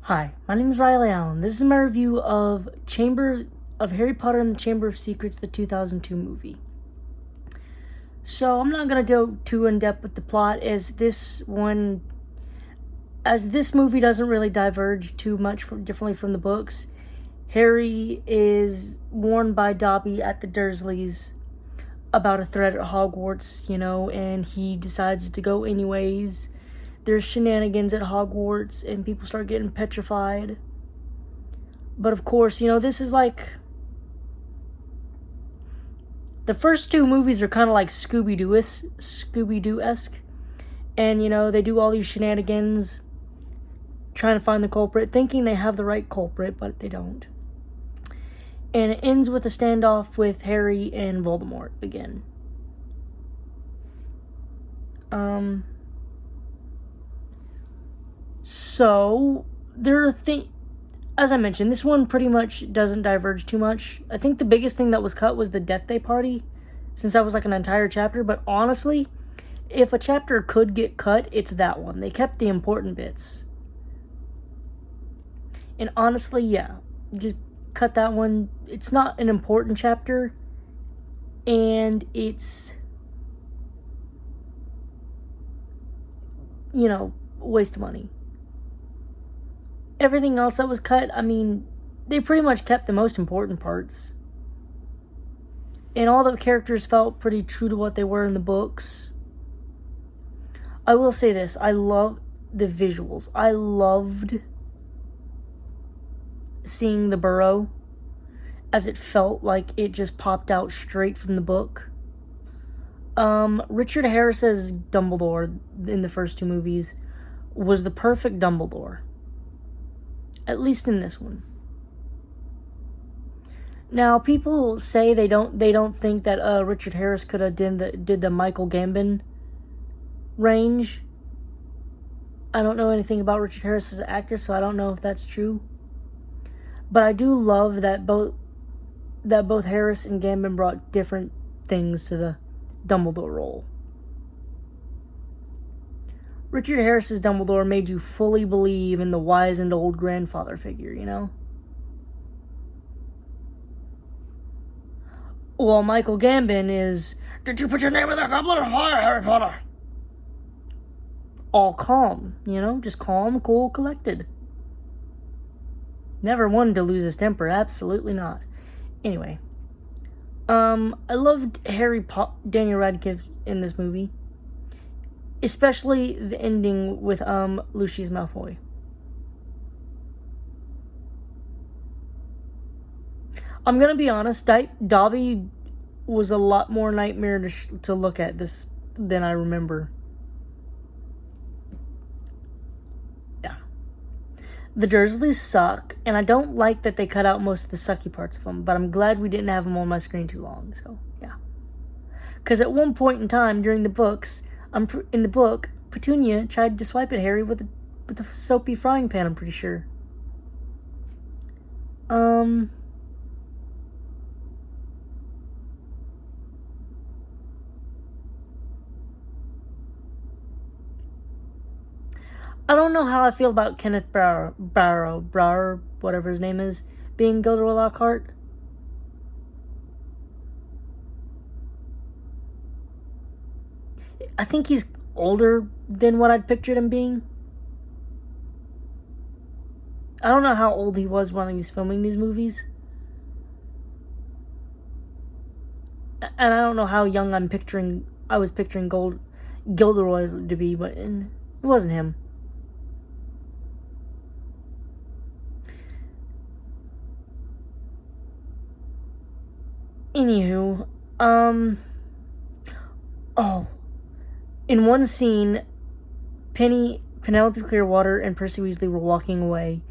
Hi, my name is Riley Allen. This is my review of Harry Potter and the Chamber of Secrets, the 2002 movie. So I'm not gonna go too in depth with the plot, as this movie doesn't really diverge too much differently from the books. Harry is warned by Dobby at the Dursleys about a threat at Hogwarts, and he decides to go anyways. There's shenanigans at Hogwarts, and people start getting petrified. But of course, this is like... The first two movies are kind of like Scooby-Doo-esque. And, they do all these shenanigans, trying to find the culprit, thinking they have the right culprit, but they don't. And it ends with a standoff with Harry and Voldemort again. So, as I mentioned, this one pretty much doesn't diverge too much. I think the biggest thing that was cut was the Death Day party, since that was like an entire chapter. But honestly, if a chapter could get cut, it's that one. They kept the important bits. And honestly, yeah, just cut that one. It's not an important chapter, and it's, waste of money. Everything else that was cut, they pretty much kept the most important parts. And all the characters felt pretty true to what they were in the books. I will say this, I love the visuals. I loved seeing the burrow, as it felt like it just popped out straight from the book. Richard Harris as Dumbledore in the first two movies was the perfect Dumbledore. At least in this one. Now, people say they don't think that Richard Harris could have did the Michael Gambon range. I don't know anything about Richard Harris as an actor, so I don't know if that's true. But I do love that both Harris and Gambon brought different things to the Dumbledore role. Richard Harris's Dumbledore made you fully believe in the wizened old grandfather figure, Well, Michael Gambon is, "Did you put your name in the goblet of fire, Harry Potter?" All calm, just calm, cool, collected. Never one to lose his temper, absolutely not. Anyway, I loved Daniel Radcliffe in this movie. Especially the ending with Lucius Malfoy. I'm gonna be honest, Dobby was a lot more nightmare to look at this than I remember. Yeah. The Dursleys suck, and I don't like that they cut out most of the sucky parts of them, but I'm glad we didn't have them on my screen too long, so yeah. Because at one point in time during the books, in the book, Petunia tried to swipe at Harry with a soapy frying pan, I'm pretty sure. I don't know how I feel about Kenneth Brower, whatever his name is, being Gilderoy Lockhart. I think he's older than what I'd pictured him being. I don't know how old he was when he was filming these movies. And I don't know how young I was picturing Gilderoy to be, but it wasn't him. Anywho, in one scene, Penelope Clearwater and Percy Weasley were walking away,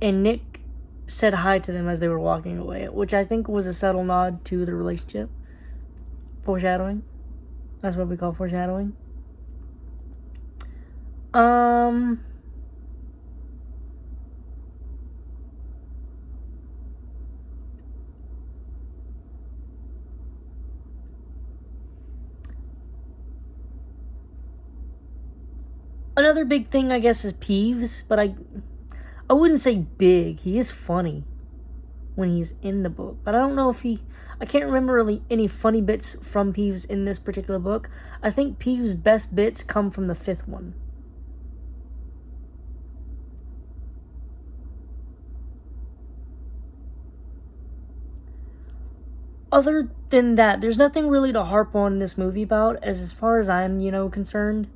and Nick said hi to them as they were walking away, which I think was a subtle nod to the relationship. Foreshadowing. That's what we call foreshadowing. Another big thing, I guess, is Peeves, but I wouldn't say big. He is funny when he's in the book, but I don't know if I can't remember really any funny bits from Peeves in this particular book. I think Peeves' best bits come from the 5th one. Other than that, there's nothing really to harp on in this movie about, as far as I'm, concerned.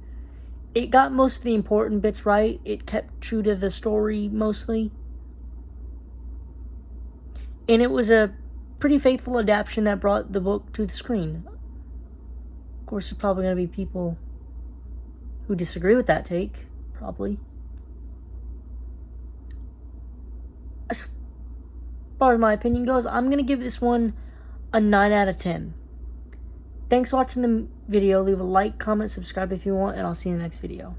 It got most of the important bits right. It kept true to the story, mostly. And it was a pretty faithful adaptation that brought the book to the screen. Of course, there's probably going to be people who disagree with that take. Probably. As far as my opinion goes, I'm going to give this one a 9 out of 10. Thanks for watching the video. Leave a like, comment, subscribe if you want, and I'll see you in the next video.